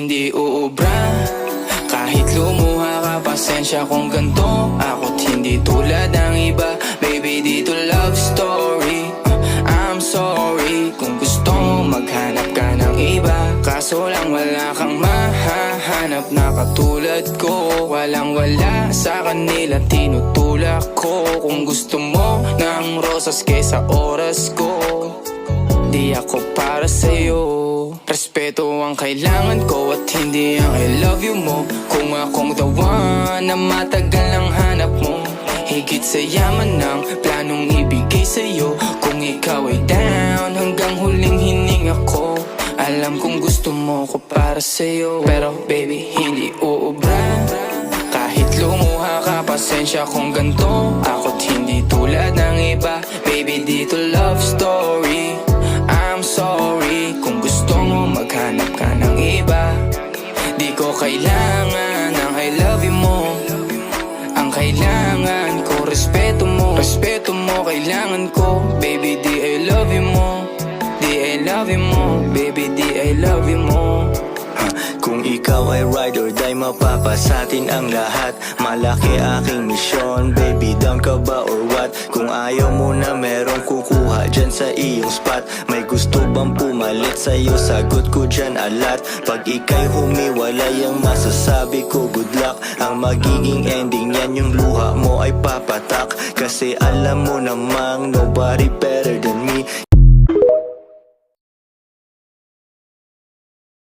hindi uubra. Kahit lumuha ka, pasensya kung ganto. Ako't hindi tulad ng iba. Baby, dito love story. I'm sorry kung gusto mo maghanap ka ng iba. Kaso lang wala kang mahahanap na katulad ko. Walang wala sa kanila, tinutulak ko. Kung gusto mo ng rosas kesa oras ko, di ako para sa'yo. Respeto ang kailangan ko at hindi ang I love you mo. Kung akong the one na matagal ang hanap mo, higit sa yaman ng planong ibigay sa'yo. Kung ikaw ay down hanggang huling hininga ko, alam kong gusto mo ko para sa'yo. Pero baby, hindi uubra. Kahit lumuha ka, pasensya kung ganto. Ako't hindi tulad ng iba. Baby, dito love story. I'm sorry kung gusto mo maghanap ka ng iba. Di ko kailangan ng I love you mo. Ang kailangan ko, respeto mo. Respeto mo, kailangan ko. Baby, di I love you mo. Di I love you mo. Baby, di I love you mo. Kung ikaw ay ride or die, mapapasatin ang lahat. Malaki aking misyon, baby, down ka ba or what? Kung ayaw mo na merong kukuha dyan sa iyong spot. May gusto bang pumalit sa'yo? Sagot ko dyan alat. Pag ika'y humiwalay, ang masasabi ko good luck. Ang magiging ending yan, yung luha mo ay papatak. Kasi alam mo namang nobody better than